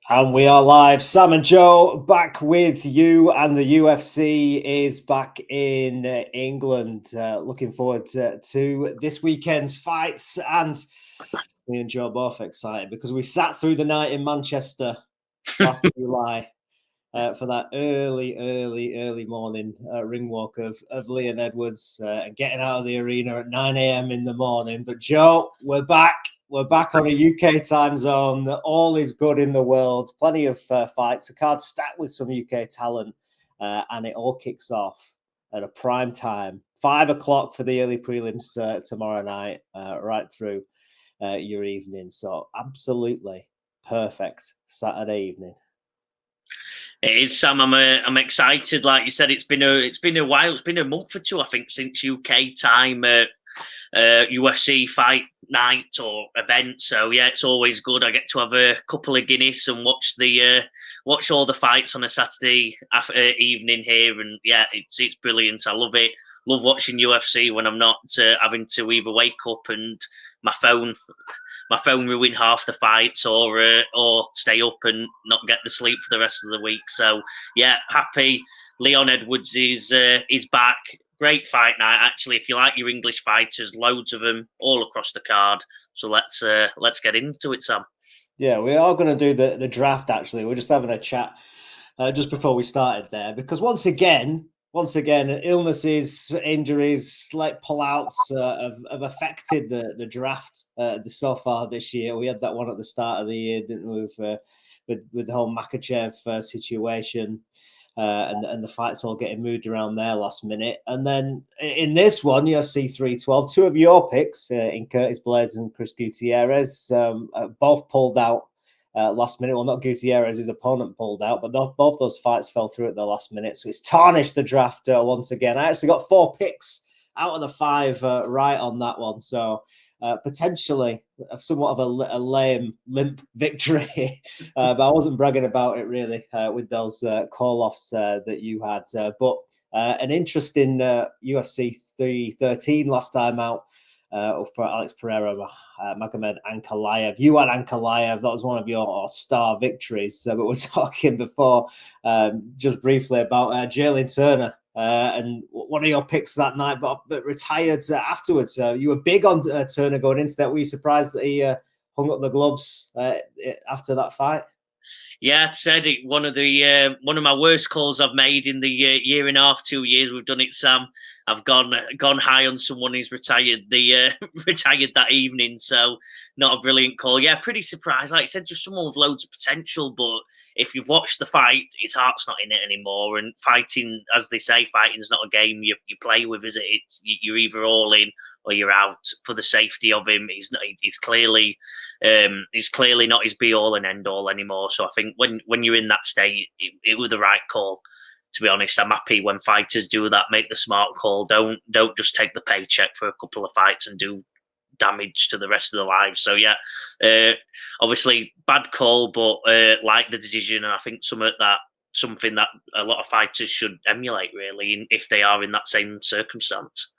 And we are live. Sam and Joe back with you, and the UFC is back in England. Looking forward to this weekend's fights. And me and Joe are both excited because we sat through the night in Manchester last July for that early morning ring walk of Leon Edwards and getting out of the arena at 9 a.m. in the morning. But Joe, we're back. We're back on a UK time zone. All is good in the world. Plenty of fights. The card stacked with some UK talent, and it all kicks off at a prime time, 5 o'clock for the early prelims tomorrow night, right through your evening. So absolutely perfect Saturday evening. It is, Sam. I'm excited. Like you said, it's been a while. It's been a month or two, I think, since UK time. UFC fight night or event. So yeah, it's always good. I get to have a couple of Guinness and watch all the fights on a Saturday evening here, and yeah, it's brilliant. I love it. Love watching UFC when I'm not having to either wake up and my phone ruin half the fights or stay up and not get the sleep for the rest of the week. So yeah, happy Leon Edwards is back. Great fight night, actually. If you like your English fighters, loads of them all across the card. So let's get into it, Sam. Yeah, we are going to do the draft. Actually, we're just having a chat just before we started there because once again, illnesses, injuries, late pullouts have affected the draft so far this year. We had that one at the start of the year, didn't we, with the whole Makachev situation. And the fights all getting moved around there last minute. And then in this one, UFC 312, two of your picks in Curtis Blades and Chris Gutierrez both pulled out last minute. Well, not Gutierrez, his opponent pulled out, but both those fights fell through at the last minute. So it's tarnished the draft once again. I actually got 4 picks out of the 5 right on that one. So potentially somewhat of a limp victory, but I wasn't bragging about it really with those call-offs that you had. But an interesting UFC 313 last time out for Alex Pereira, Magomed Ankalaev. You had Ankalaev. That was one of your star victories. But we're talking before just briefly about Jalen Turner. And one of your picks that night, but retired afterwards. You were big on Turner going into that. Were you surprised that he hung up the gloves after that fight? Yeah, I said it. One of my worst calls I've made in the year and a half, 2 years we've done it, Sam. I've gone high on someone who's retired retired that evening. So not a brilliant call. Yeah, pretty surprised. Like I said, just someone with loads of potential, but if you've watched the fight, his heart's not in it anymore. And fighting, as they say, fighting's not a game you play with, is it? You're either all in or you're out for the safety of him. He's clearly not his be all and end all anymore. So I think when you're in that state, it was the right call. To be honest, I'm happy when fighters do that, make the smart call. Don't just take the paycheck for a couple of fights and do damage to the rest of their lives. So yeah, obviously bad call, but like the decision, and I think something that a lot of fighters should emulate really, if they are in that same circumstance.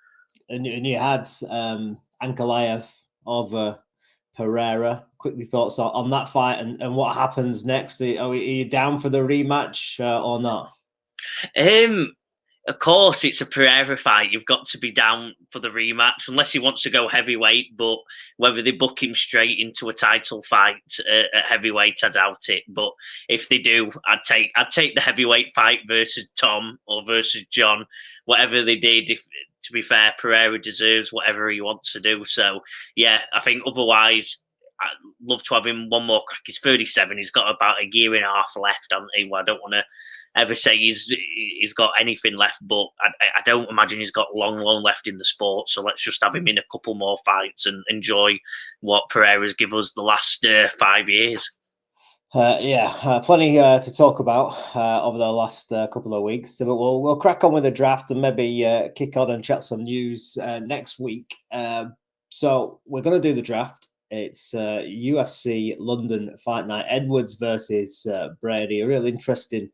And you had Ankalaev over Pereira. Quickly thoughts on that fight and what happens next? Are you down for the rematch or not? Of course, it's a Pereira fight. You've got to be down for the rematch, unless he wants to go heavyweight. But whether they book him straight into a title fight at heavyweight, I doubt it. But if they do, I'd take the heavyweight fight versus Tom or versus John, whatever they did. To be fair, Pereira deserves whatever he wants to do. So yeah, I think otherwise, I'd love to have him one more crack. He's 37. He's got about a year and a half left. I don't want to ever say he's got anything left, but I don't imagine he's got long left in the sport. So let's just have him in a couple more fights and enjoy what Pereira's give us the last 5 years. Plenty to talk about over the last couple of weeks. But we'll crack on with the draft and maybe kick on and chat some news next week. So we're going to do the draft. It's UFC London fight night. Edwards versus Brady. A real interesting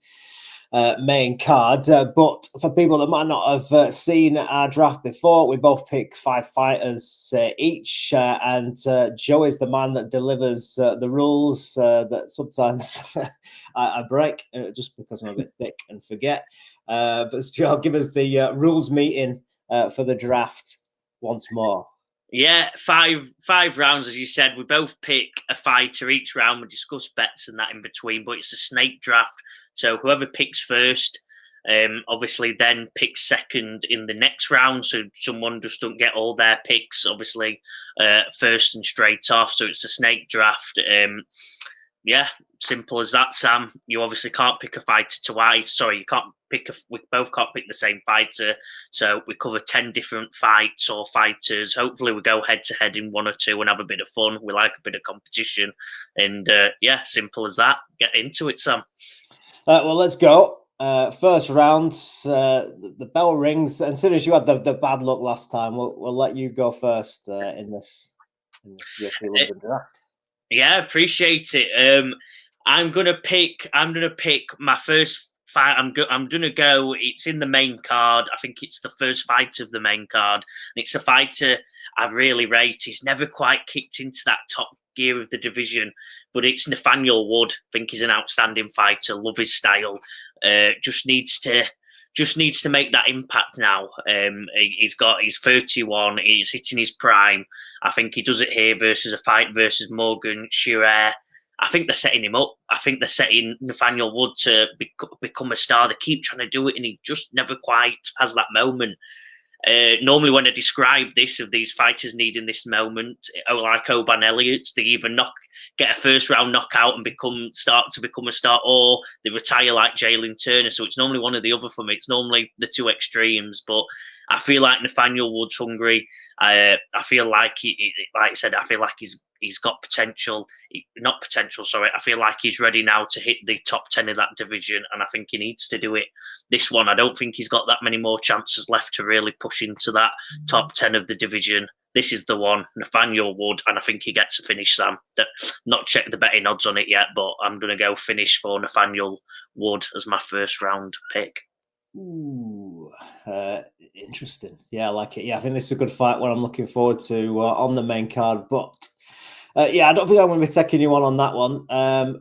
main card. But for people that might not have seen our draft before, we both pick 5 fighters each, and Joe is the man that delivers the rules that sometimes I break just because I'm a bit thick and forget. But Joe, give us the rules meeting for the draft once more. Yeah, five rounds, as you said. We both pick a fighter each round. We discuss bets and that in between, but it's a snake draft. So whoever picks first, obviously then picks second in the next round. So someone just don't get all their picks, obviously, first and straight off. So it's a snake draft. Yeah, simple as that, Sam. You obviously can't pick a fighter twice. Sorry, you can't pick we both can't pick the same fighter. So we cover 10 different fights or fighters. Hopefully we go head to head in one or two and have a bit of fun. We like a bit of competition. And yeah, simple as that. Get into it, Sam. Well, let's go. First round, the bell rings. And as soon as you had the bad luck last time, we'll let you go first in this UFC London draft. Yeah, appreciate it. I'm gonna pick my first fight. I'm gonna go. It's in the main card. I think it's the first fight of the main card, and it's a fighter I really rate. He's never quite kicked into that top gear of the division, but it's Nathaniel Wood. I think he's an outstanding fighter. Love his style. Just needs to make that impact now. He's 31. He's hitting his prime. I think he does it here versus a fight versus Morgan Schreier. I think they're setting him up. I think they're setting Nathaniel Wood to become a star. They keep trying to do it, and he just never quite has that moment. Normally, when I describe this of these fighters needing this moment, like Oban Elliott, they either get a first round knockout and start to become a star, or they retire like Jalen Turner. So it's normally one or the other for me. It's normally the two extremes, but I feel like Nathaniel Wood's hungry. I feel like like I said, I feel like he's got potential. Not potential, sorry. I feel like he's ready now to hit the top 10 of that division, and I think he needs to do it. This one, I don't think he's got that many more chances left to really push into that top 10 of the division. This is the one, Nathaniel Wood, and I think he gets a finish, Sam. Not checked the betting odds on it yet, but I'm going to go finish for Nathaniel Wood as my first round pick. Ooh, interesting. Yeah, I like it. Yeah, I think this is a good fight, one I'm looking forward to on the main card. But yeah, I don't think I'm going to be taking you on that one.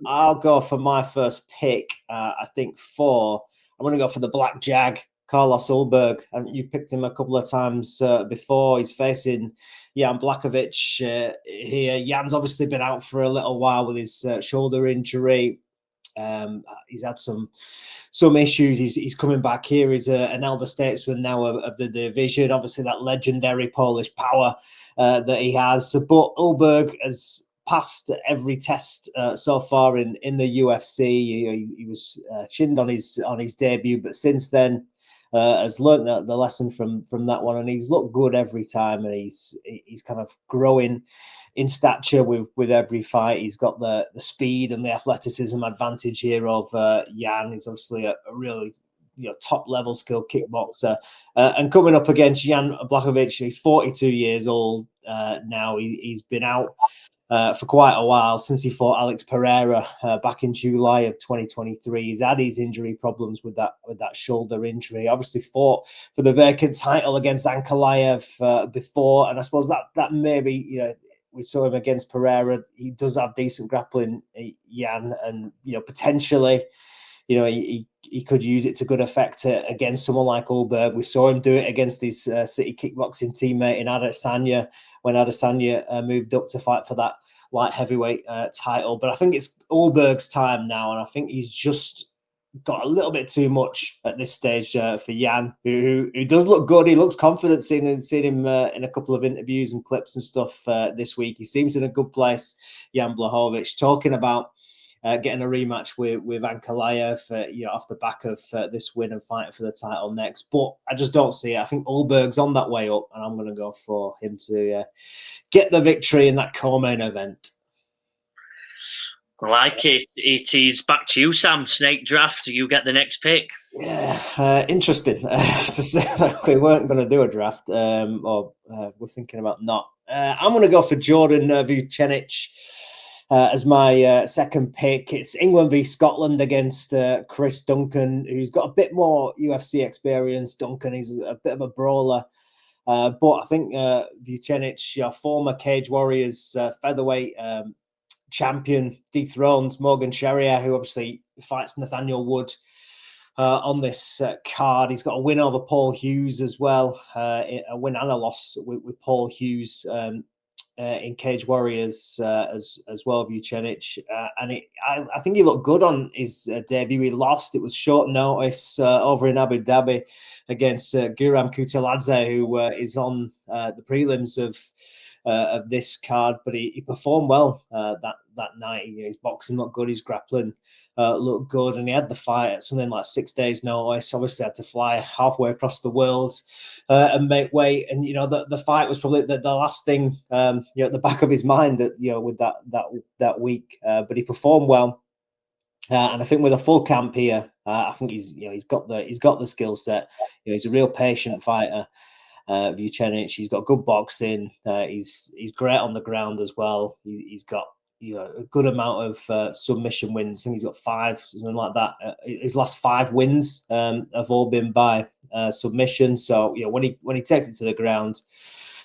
I'll go for my first pick. I think I'm going to go for the Black Jag, Carlos Ulberg. And you picked him a couple of times before. He's facing Jan Blachowicz here. Jan's obviously been out for a little while with his shoulder injury. He's had some issues. He's coming back here. He's an elder statesman now of the division. Obviously, that legendary Polish power that he has. But Ulberg has passed every test so far in the UFC. He was chinned on his debut, but since then has learned the lesson from that one, and he's looked good every time. And he's kind of growing in stature with every fight. He's got the speed and the athleticism advantage here of Jan. He's obviously a really top level skilled kickboxer, and coming up against Jan Blachowicz, he's 42 years old now. He's been out for quite a while since he fought Alex Pereira back in July of 2023. He's had his injury problems with that shoulder injury. Obviously fought for the vacant title against Ankalaev before, and I suppose that maybe we saw him against Pereira. He does have decent grappling, Jan, and potentially, he could use it to good effect against someone like Ulberg. We saw him do it against his City kickboxing teammate in Adesanya when Adesanya moved up to fight for that light heavyweight title. But I think it's Ulberg's time now, and I think he's just got a little bit too much at this stage for Jan, who does look good. He looks confident. Seeing him in a couple of interviews and clips and stuff this week. He seems in a good place. Jan Blachowicz talking about getting a rematch with Ankalaev, off the back of this win and fighting for the title next. But I just don't see it. I think Ulberg's on that way up, and I'm going to go for him to get the victory in that co-main event. I like it. It is back to you, Sam. Snake draft. You get the next pick. Yeah, interesting to say that we weren't going to do a draft, or we're thinking about not. I'm going to go for Jordan Vucenic. as my second pick. It's England v Scotland against Chris Duncan, who's got a bit more UFC experience. Duncan is a bit of a brawler. But I think Vucenic, former Cage Warriors featherweight champion, dethroned Morgan Sherrier, who obviously fights Nathaniel Wood on this card. He's got a win over Paul Hughes as well, a win and a loss with Paul Hughes in Cage Warriors as well, Vucenic. And I think he looked good on his debut. He lost. It was short notice over in Abu Dhabi against Guram Kutaladze, who is on the prelims of this card, but he performed well that night. His boxing looked good, his grappling looked good, and he had the fight at something like 6 days' notice. Obviously, had to fly halfway across the world and make weight. And the fight was probably the last thing at the back of his mind with that week. But he performed well, and I think with a full camp here, I think he's got the skill set. He's a real patient fighter. Vucenic, he's got good boxing. He's great on the ground as well. He's got a good amount of submission wins. I think he's got 5, something like that. His last 5 wins have all been by submission. So when he takes it to the ground,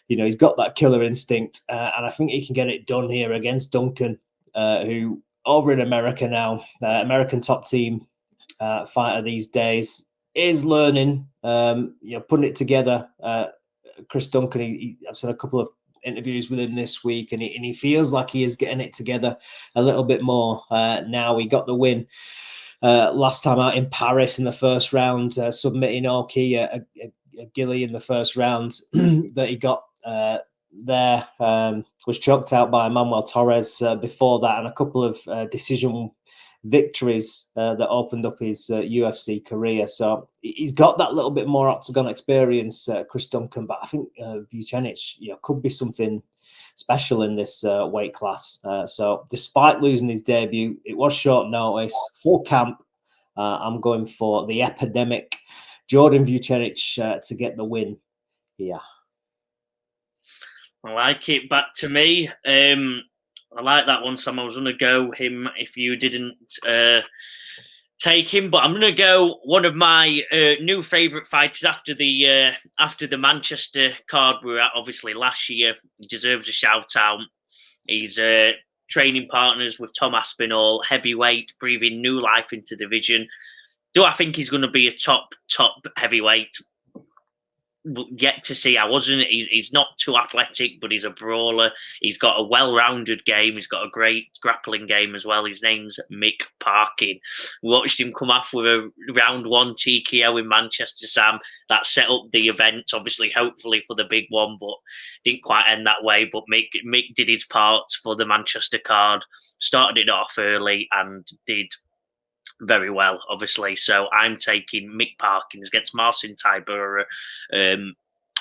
he's got that killer instinct, and I think he can get it done here against Duncan, who over in America now, American top team fighter these days, is learning. Putting it together. Chris Duncan, I've seen a couple of interviews with him this week, and he feels like he is getting it together a little bit more now. He got the win last time out in Paris in the first round, submitting Orki, a Gilly in the first round that he got there. Was choked out by Manuel Torres before that, and a couple of decision victories that opened up his UFC career. So he's got that little bit more octagon experience, Chris Duncan, but I think Vucenic could be something special in this weight class. So despite losing his debut, it was short notice, full camp. I'm going for the epidemic Jordan Vucenic to get the win here. I like it. Back to me. I like that one, Sam. I was going to go him if you didn't take him, but I'm going to go one of my new favourite fighters after the Manchester card we were at, obviously last year. He deserves a shout out. He's training partners with Tom Aspinall, heavyweight, breathing new life into division. Do I think he's going to be a top heavyweight? Yet to see. He's not too athletic, but he's a brawler. He's got a well-rounded game. He's got a great grappling game as well. His name's Mick Parkin. We watched him come off with a round 1 TKO in Manchester, Sam. That set up the event, obviously, hopefully for the big one, but didn't quite end that way. But Mick did his part for the Manchester card, started it off early and did very well, obviously. So I'm taking Mick Parkins against Marcin Tybura, a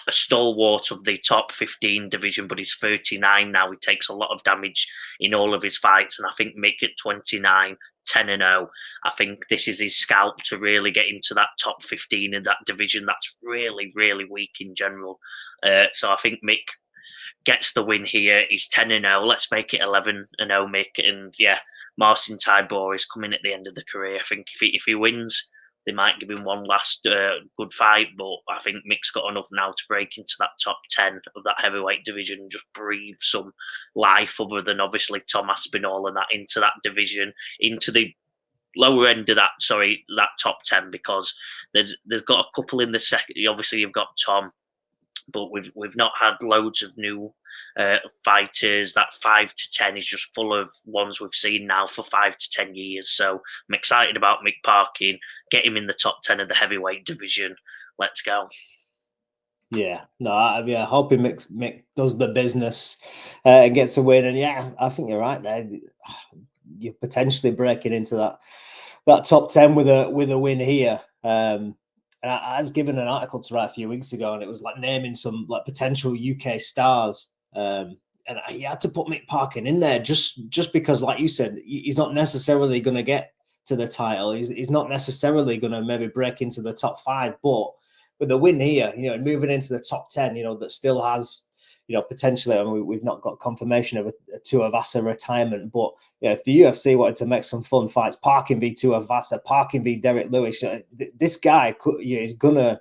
stalwart of the top 15 division, but he's 39 now. He takes a lot of damage in all of his fights, and I think Mick at 29, 10-0. I think this is his scalp to really get into that top 15 in that division that's really, really weak in general. So I think Mick gets the win here. He's 10-0. Let's make it 11-0, Mick. And yeah, Marcin Tybura is coming at the end of the career. I think if he wins, they might give him one last good fight, but I think Mick's got enough now to break into that top 10 of that heavyweight division and just breathe some life other than obviously Tom Aspinall and that into that division, into the lower end of that top 10, because there's got a couple in the second. Obviously, you've got Tom, but we've not had loads of new fighters. That 5 to 10 is just full of ones we've seen now for 5 to 10 years. So I'm excited about Mick Parkin. Get him in the top 10 of the heavyweight division. Let's go. Yeah, no, hoping Mick does the business and gets a win. And yeah, I think you're right there. You're potentially breaking into that top 10 with a win here. And I was given an article to write a few weeks ago, and it was like naming some like potential UK stars. And he had to put Mick Parkin in there just because, like you said, he's not necessarily going to get to the title. He's not necessarily going to maybe break into the top 5, but with the win here, moving into the top 10, that still has, potentially, I mean, we've not got confirmation of a Tuivasa retirement, but if the UFC wanted to make some fun fights, Parkin v Tuivasa, Parkin v Derek Lewis, this guy is gonna,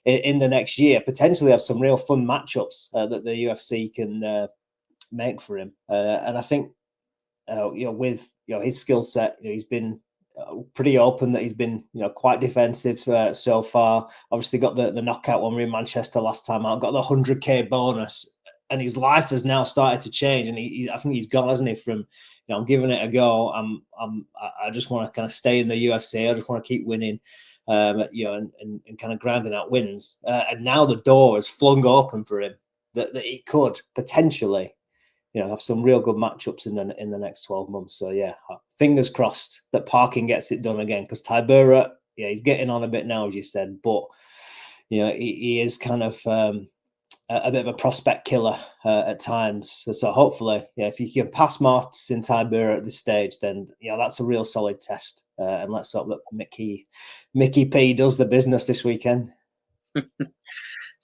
in the next year, potentially have some real fun matchups that the UFC can make for him. And I think, with his skill set, he's been pretty open that he's been quite defensive so far. Obviously got the knockout when we were in Manchester last time out, got the 100k bonus, and his life has now started to change. And I think he's gone, hasn't he, from I'm giving it a go, I just want to kind of stay in the UFC, I just want to keep winning, and kind of grinding out wins, and now the door is flung open for him that he could potentially have some real good matchups in the next 12 months. So yeah, fingers crossed that Parkin gets it done again, because Tybura, he's getting on a bit now, as you said, but he is kind of a bit of a prospect killer at times. So hopefully, if you can pass Martin Tybura at this stage, then that's a real solid test. And let's hope that Mickey P does the business this weekend.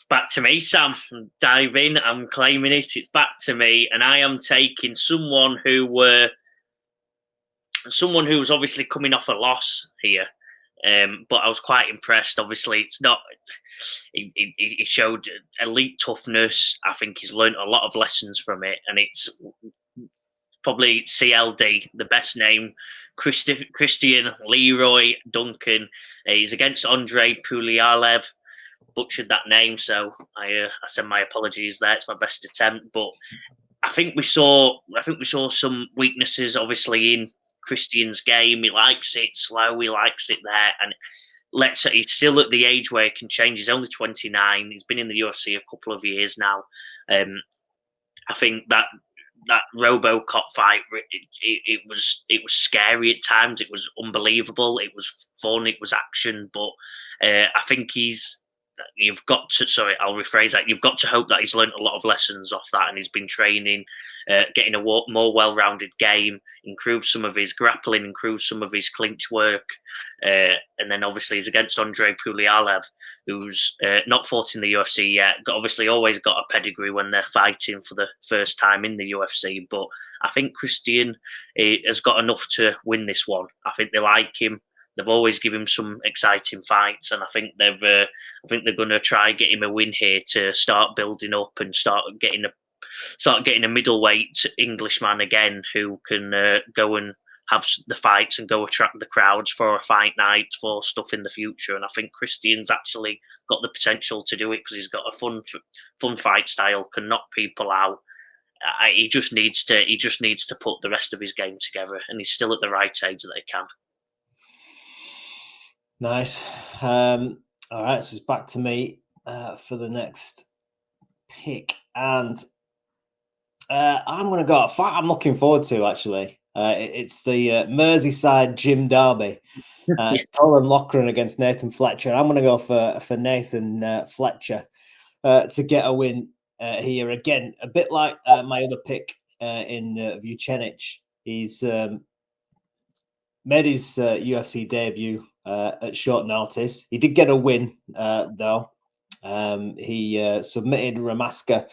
Back to me, Sam. Dive in. I'm claiming it. It's back to me, and I am taking someone who was obviously coming off a loss here, but I was quite impressed. Obviously, it's not. He showed elite toughness. I think he's learned a lot of lessons from it, and it's probably CLD, the best name. Christian Leroy Duncan. He's against Andre Pulialev. Butchered that name, so I send my apologies there. It's my best attempt, but I think we saw some weaknesses obviously in Christian's game. He likes it slow, he likes it there, and he's still at the age where he can change. He's only 29. He's been in the UFC a couple of years now. I think that RoboCop fight, it was scary at times. It was unbelievable. It was fun. It was action, but I think you've got to, I'll rephrase that. You've got to hope that he's learned a lot of lessons off that, and he's been training, getting a more well-rounded game, improved some of his grappling, improved some of his clinch work, and then obviously he's against Andre Pulialev, who's not fought in the UFC yet. Obviously, always got a pedigree when they're fighting for the first time in the UFC, but I think Christian has got enough to win this one. I think they like him. They've always given him some exciting fights, and I think they're going to try get him a win here to start building up and start getting a middleweight Englishman again who can go and have the fights and go attract the crowds for a fight night, for stuff in the future. And I think Christian's actually got the potential to do it because he's got a fun fight style, can knock people out. He just needs to put the rest of his game together, and he's still at the right age that he can. Nice. All right, so it's back to me for the next pick, and I'm going to go a fight I'm looking forward to, actually. It's the Merseyside Gym Derby. It's Colin Loughran against Nathan Fletcher. I'm going to go for Nathan Fletcher to get a win here. Again, a bit like my other pick in Vucenic. He's made his UFC debut at short notice. He did get a win, though. He submitted Ramaska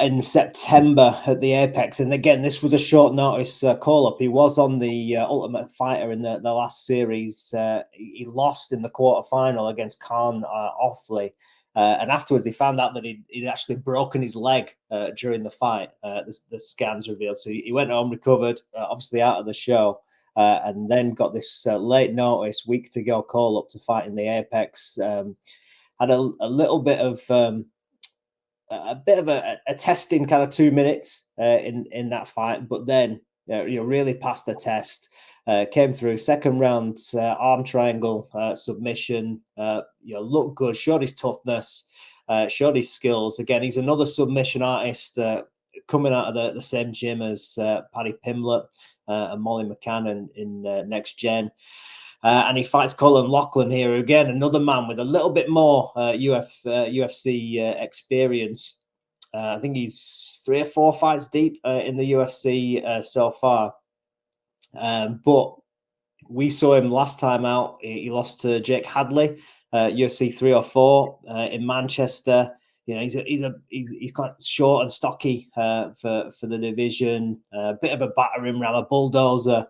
in September at the Apex. And again, this was a short notice call-up. He was on the Ultimate Fighter in the last series. He lost in the quarterfinal against Khan Offley. And afterwards, they found out that he'd actually broken his leg during the fight. The scans revealed. So he went home, recovered, obviously out of the show. And then got this late notice, week to go call up to fight in the Apex. Had a little bit of a testing kind of 2 minutes in that fight, but then really passed the test. Came through second round, arm triangle submission. Looked good, showed his toughness, showed his skills. Again, he's another submission artist coming out of the same gym as Paddy Pimblett and Molly McCann in Next Gen. And he fights Colin Loughran here. Again, another man with a little bit more UFC experience. I think he's 3 or 4 fights deep in the UFC so far. But we saw him last time out. He lost to Jake Hadley, UFC 304 in Manchester. he's quite short and stocky for the division. A bit of a battering ram, a bulldozer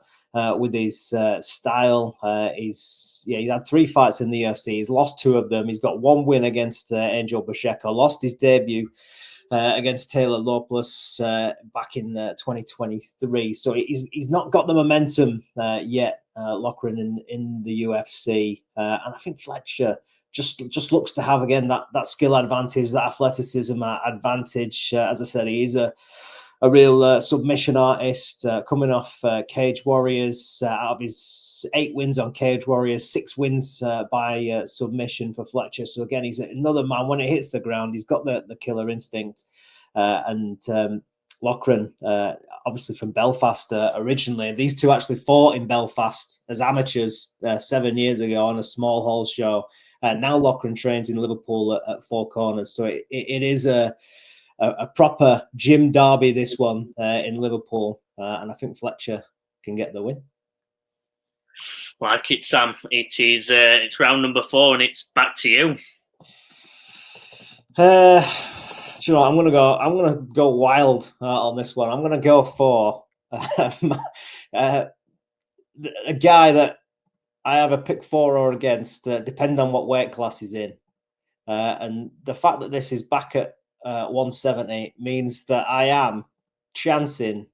with his style. He's had 3 fights in the UFC. He's lost 2 of them. He's got 1 win against Angel Pacheco. Lost his debut against Taylor Lopez back in 2023. So he's not got the momentum yet, Loughran in the UFC. And I think Fletcher just looks to have again that skill advantage, that athleticism advantage. As I said, he is a real submission artist, coming off Cage Warriors. Out of his 8 wins on Cage Warriors, 6 wins by submission for Fletcher. So again, he's another man. When it hits the ground, he's got the killer instinct. And Loughran, obviously from Belfast originally. These two actually fought in Belfast as amateurs 7 years ago on a small hall show. Now Loughran trains in Liverpool at Four Corners. So it is a proper gym derby, this one in Liverpool. And I think Fletcher can get the win. Like it, Sam. It is. It's round number 4, and it's back to you. You know, I'm gonna go wild on this one. I'm gonna go for a guy that I have a pick for or against, depending on what weight class he's in. And the fact that this is back at 170 means that I am chancing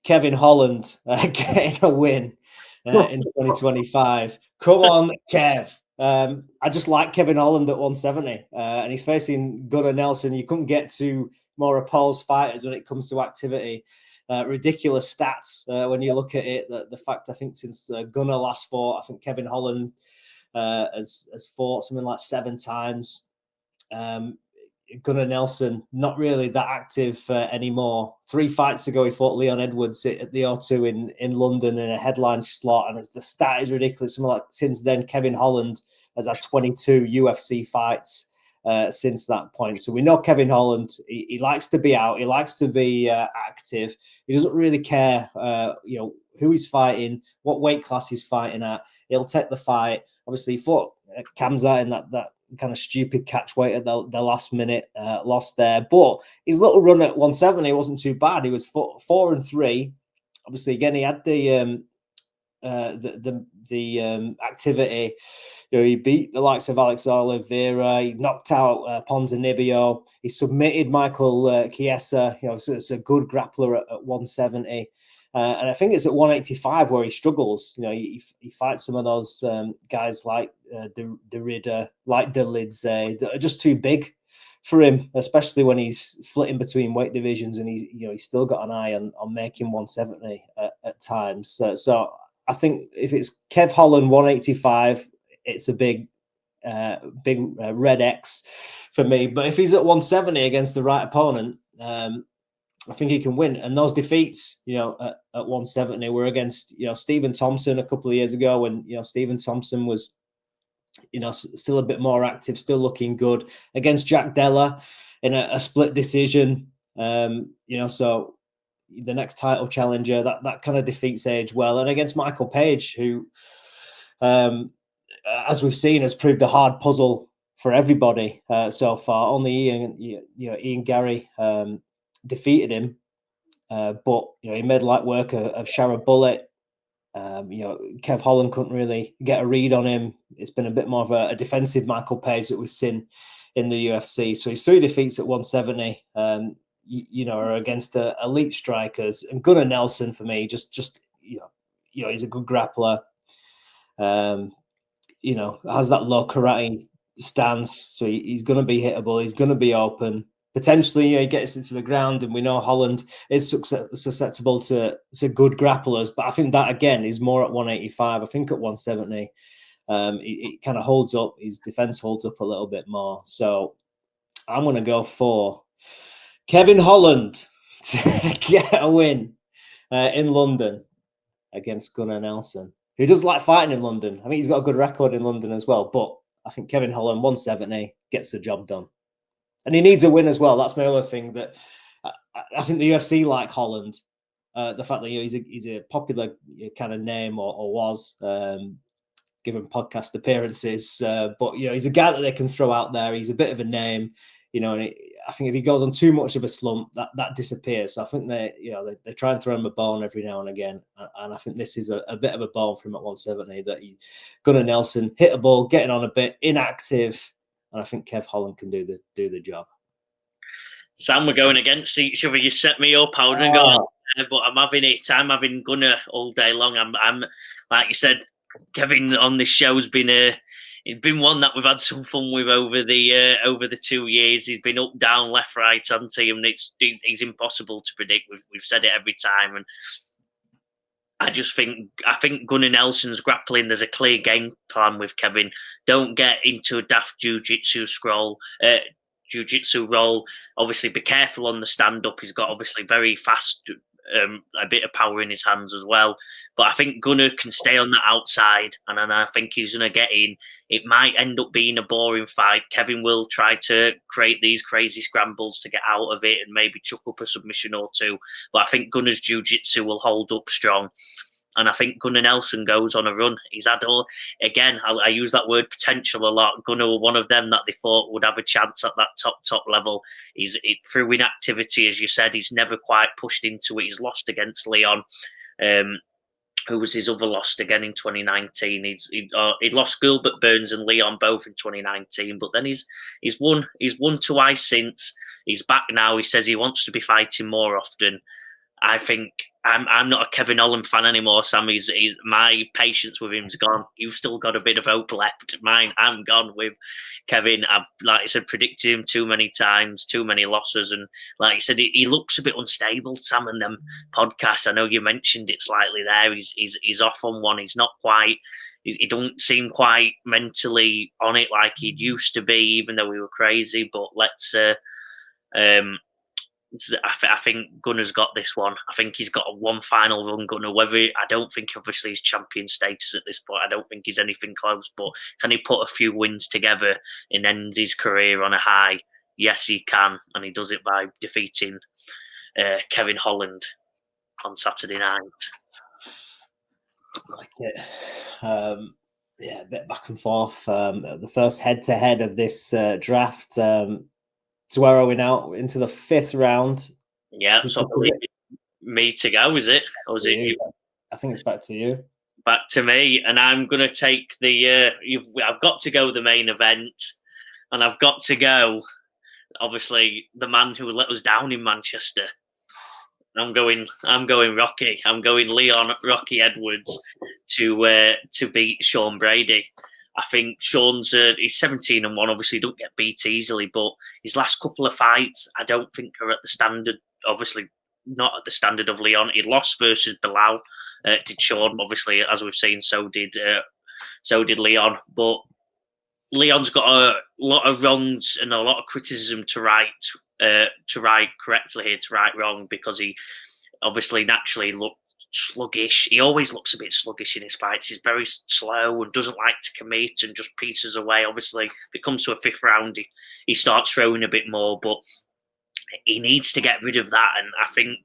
Kevin Holland getting a win in 2025. Come on, Kev. I just like Kevin Holland at 170, and he's facing Gunnar Nelson. You couldn't get to more opposed fighters when it comes to activity. Ridiculous stats when you look at it. The fact, I think, since Gunnar last fought, I think Kevin Holland has fought something like 7 times. Gunnar Nelson, not really that active anymore. 3 fights ago, he fought Leon Edwards at the O2 in London in a headline slot, and the stat is ridiculous. Something like, since then, Kevin Holland has had 22 UFC fights since that point. So we know Kevin Holland, he likes to be out, he likes to be active. He doesn't really care, who he's fighting, what weight class he's fighting at. He'll take the fight. Obviously, he fought Kamzat in that kind of stupid catch weight at the last minute, lost there. But his little run at 170 wasn't too bad. He was 4-3. Obviously, again, he had the activity. He beat the likes of Alex Oliveira. He knocked out Ponzinibbio. He submitted Michael Chiesa. So it's a good grappler at 170. And I think it's at 185 where he struggles. He fights some of those guys like Derrida, like Delidze, that are just too big for him, especially when he's flitting between weight divisions, and he's still got an eye on making 170 at times. So I think if it's Kev Holland 185, it's a big red X for me. But if he's at 170 against the right opponent, I think he can win. And those defeats, at 170 were against, Stephen Thompson a couple of years ago when, Stephen Thompson was, still a bit more active, still looking good, against Jack Della in a split decision. So the next title challenger, that kind of defeats age well. And against Michael Page, who, as we've seen, has proved a hard puzzle for everybody so far. Only Ian Gary defeated him, but he made light work of Shara Bullet. Kev Holland couldn't really get a read on him. It's been a bit more of a defensive Michael Page that we've seen in the UFC. So his 3 defeats at 170, are against elite strikers. And Gunnar Nelson, for me, just he's a good grappler. Has that low karate stance, so he's going to be hittable. He's going to be open. Potentially, he gets into the ground, and we know Holland is susceptible to good grapplers. But I think that, again, is more at 185. I think at 170, it kind of holds up. His defense holds up a little bit more. So I'm going to go for Kevin Holland to get a win in London against Gunnar Nelson, who does like fighting in London. I think he's got a good record in London as well. But I think Kevin Holland, 170, gets the job done. And he needs a win as well. That's my other thing. That I think the UFC like Holland. The fact that he's a popular kind of name or was. given podcast appearances. But he's a guy that they can throw out there. He's a bit of a name, and I think if he goes on too much of a slump, that disappears. So I think they try and throw him a bone every now and again, and I think this is a bit of a bone for him at 170. That Gunnar Nelson hit a ball, getting on a bit, inactive, and I think Kev Holland can do the job. Sam, we're going against each other. You set me up. I wouldn't go on there, but I'm having it. I'm having Gunnar all day long. I'm like you said, Kevin on this show's been it's been one that we've had some fun with over the 2 years. He's been up, down, left, right, hasn't he? And he's impossible to predict. We've said it every time, and I think Gunnar Nelson's grappling. There's a clear game plan with Kevin. Don't get into a daft jiu-jitsu role. Obviously, be careful on the stand-up. He's got obviously very fast, a bit of power in his hands as well. But I think Gunnar can stay on the outside, and then I think he's going to get in. It might end up being a boring fight. Kevin will try to create these crazy scrambles to get out of it and maybe chuck up a submission or two. But I think Gunnar's jiu-jitsu will hold up strong. And I think Gunnar Nelson goes on a run. He's had again, I use that word potential a lot. Gunnar were one of them that they thought would have a chance at that top level. Through inactivity, as you said, he's never quite pushed into it. He's lost against Leon, who was his other loss again in 2019. He'd lost Gilbert Burns and Leon both in 2019, but then he's won twice since. He's back now. He says he wants to be fighting more often. I think I'm not a Kevin Holland fan anymore, Sam. My patience with him's gone. You've still got a bit of hope left. I'm gone with Kevin. I've, like I said, predicted him too many times, too many losses, and like I said, he looks a bit unstable. Sam, and them podcasts, I know you mentioned it slightly there. He's off on one. He's not quite. He don't seem quite mentally on it like he used to be, even though we were crazy. But let's. I think Gunnar's got this one. I think he's got one final run, Gunnar. I don't think obviously he's champion status at this point. I don't think he's anything close. But can he put a few wins together and end his career on a high? Yes, he can, and he does it by defeating Kevin Holland on Saturday night. Like it. A bit back and forth. The first head-to-head of this draft. So where are we now? Into the 5th round. Yeah, so I believe me to go, is it? Or is it you? I think it's back to you. Back to me, and I'm going to take I've got to go the main event, and I've got to go, obviously, the man who let us down in Manchester. I'm going Rocky. I'm going Leon Rocky Edwards to beat Sean Brady. I think Sean's he's 17-1. Obviously, don't get beat easily, but his last couple of fights, I don't think are at the standard. Obviously, not at the standard of Leon. He lost versus Bilal. Did Sean? Obviously, as we've seen, so did Leon. But Leon's got a lot of wrongs and a lot of criticism to right correctly here, to right wrong, because he obviously naturally looked sluggish. He always looks a bit sluggish in his fights. He's very slow and doesn't like to commit and just pieces away. Obviously, if it comes to a 5th round, he starts throwing a bit more, but he needs to get rid of that. And I think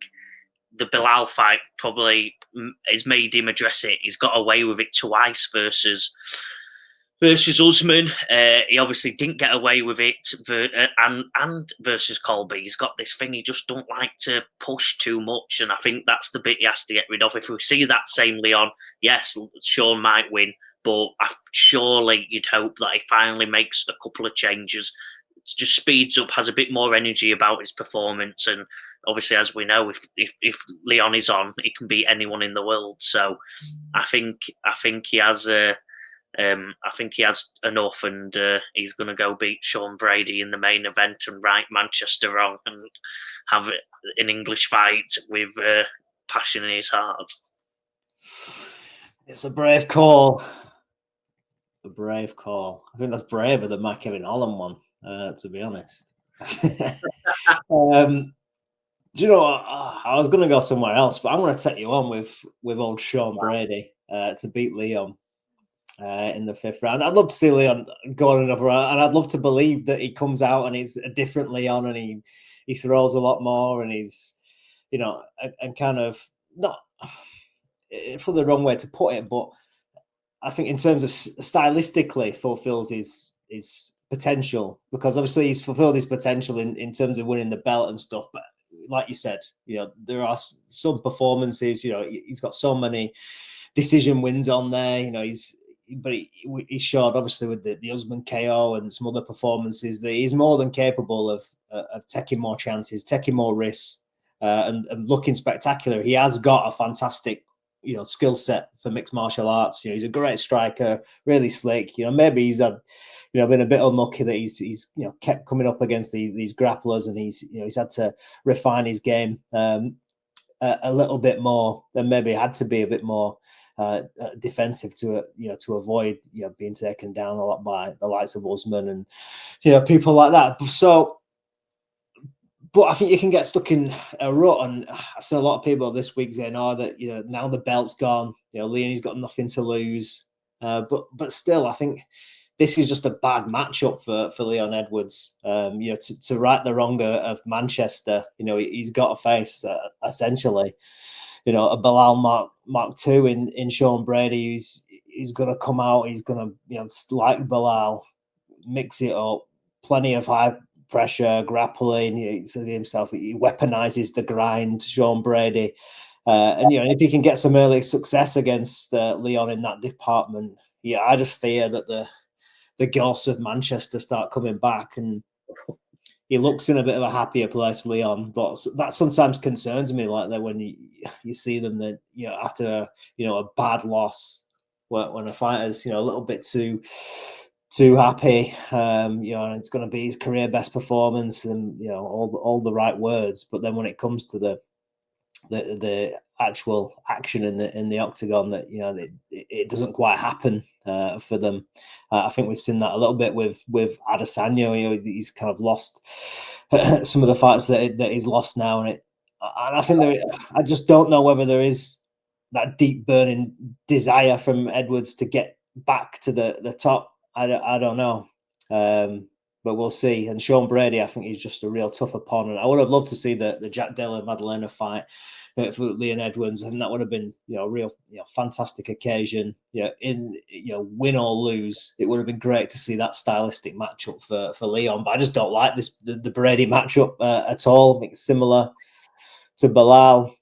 the Bilal fight probably has made him address it. He's got away with it twice versus Usman. He obviously didn't get away with it, and versus Colby. He's got this thing, he just don't like to push too much, and I think that's the bit he has to get rid of. If we see that same Leon, yes, Sean might win, but surely you'd hope that he finally makes a couple of changes, just speeds up, has a bit more energy about his performance, and obviously, as we know, if Leon is on, he can beat anyone in the world. So I think he has enough, and he's going to go beat Sean Brady in the main event and right Manchester wrong and have an English fight with passion in his heart. It's a brave call. A brave call. I think that's braver than my Kevin Holland one, to be honest. Do you know what? I was going to go somewhere else, but I'm going to take you on with old Sean Brady to beat Leon. In the 5th round. I'd love to see Leon go on another round, and I'd love to believe that he comes out and he's a different Leon, and he throws a lot more, and he's, and kind of, not for the wrong way to put it, but I think in terms of stylistically fulfills his potential, because obviously he's fulfilled his potential in terms of winning the belt and stuff. But like you said, there are some performances. He's got so many decision wins on there. He's showed obviously with the Usman KO and some other performances that he's more than capable of taking more chances, taking more risks, and looking spectacular. He has got a fantastic skill set for mixed martial arts. He's a great striker, really slick. Maybe he's had been a bit unlucky that he's kept coming up against these grapplers, and he's had to refine his game a little bit more, and maybe had to be a bit more defensive to avoid being taken down a lot by the likes of Usman and people like that. So, but I think you can get stuck in a rut, and I've seen a lot of people this week saying, "Oh, that now the belt's gone. Leonie's got nothing to lose." But still, I think this is just a bad matchup for Leon Edwards. To right the wrong of Manchester, he's got to face essentially, a Bilal Mark II in Sean Brady. He's going to come out. He's going to like Bilal, mix it up, plenty of high pressure, grappling. He said himself, he weaponizes the grind, Sean Brady. And if he can get some early success against Leon in that department, I just fear that the ghosts of Manchester start coming back, and he looks in a bit of a happier place, Leon. But that sometimes concerns me, like that when you see them that after a bad loss, when a fighter's a little bit too happy, and it's going to be his career best performance and all the right words, but then when it comes to the actual action in the octagon, that it doesn't quite happen for them. I think we've seen that a little bit with Adesanya. He's kind of lost some of the fights that he's lost now, and I think I just don't know whether there is that deep burning desire from Edwards to get back to the top. I don't know. But we'll see. And Sean Brady, I think he's just a real tough opponent. I would have loved to see the Jack Della Maddalena fight for Leon Edwards, and that would have been a real fantastic occasion. Win or lose, it would have been great to see that stylistic matchup for Leon. But I just don't like the Brady matchup at all. I think it's similar to Bilal.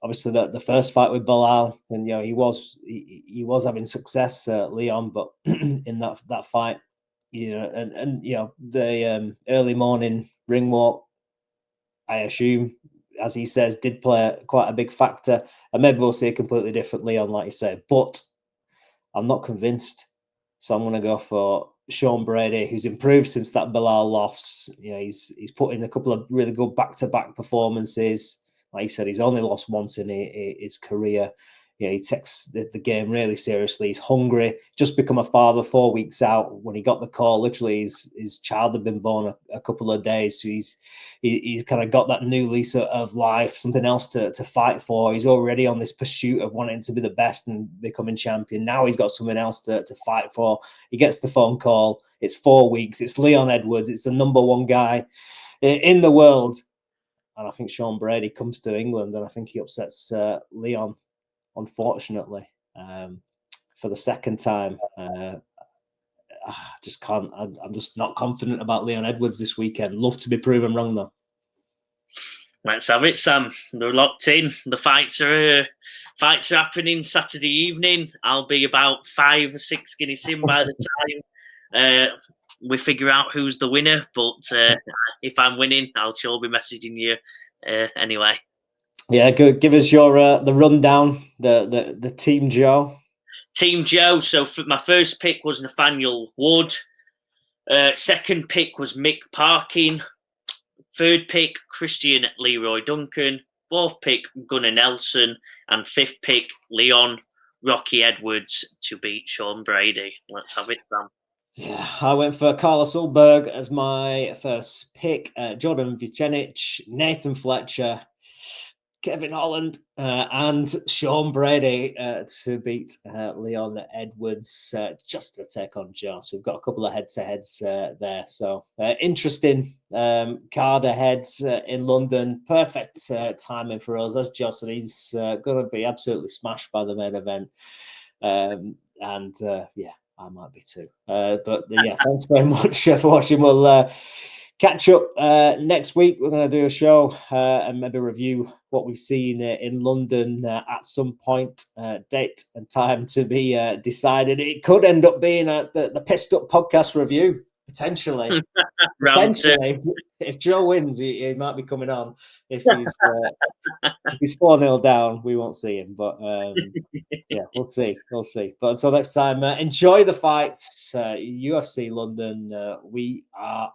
Obviously, the first fight with Bilal, and he was having success, Leon, but in that fight, and the early morning ring walk, I assume, as he says, did play quite a big factor, and maybe we'll see a completely different Leon, like you say. But I'm not convinced, so I'm going to go for Sean Brady, who's improved since that Bilal loss. He's put in a couple of really good back-to-back performances. Like you said, he's only lost once in his career. He takes the game really seriously. He's hungry. Just become a father 4 weeks out. When he got the call, literally his child had been born a couple of days. So he's kind of got that new lease of life, something else to fight for. He's already on this pursuit of wanting to be the best and becoming champion. Now he's got something else to fight for. He gets the phone call. It's 4 weeks. It's Leon Edwards. It's the number one guy in the world. And I think Sean Brady comes to England, and I think he upsets Leon, unfortunately, for the second time. I just can't. I'm just not confident about Leon Edwards this weekend. Love to be proven wrong, though. Let's have it, Sam. They're locked in. The fights are happening Saturday evening. I'll be about 5 or 6 Guinness in by the time we figure out who's the winner. But if I'm winning, I'll sure be messaging you anyway. Yeah, good. Give us your the rundown. The Team Joe. Team Joe. So my first pick was Nathaniel Wood. Second pick was Mick Parkin. Third pick, Christian Leroy Duncan. Fourth pick, Gunnar Nelson. And fifth pick, Leon Rocky Edwards to beat Sean Brady. Let's have it, Sam. Yeah, I went for Carlos Ulberg as my first pick. Jordan Vucenic, Nathan Fletcher, Kevin Holland, and Sean Brady to beat Leon Edwards, just to take on Joe. So we've got a couple of head-to-heads there. So interesting card ahead in London. Perfect timing for us. As Joe said, he's going to be absolutely smashed by the main event. Yeah, I might be too. But yeah, thanks very much for watching. We'll catch up next week. We're going to do a show and maybe review what we've seen in London at some point. Date and time to be decided. It could end up being the Pissed Up podcast review, potentially. Potentially, if Joe wins, he might be coming on. If he's 4-0 down, we won't see him. But yeah, we'll see. But until next time, enjoy the fights. UFC London. We are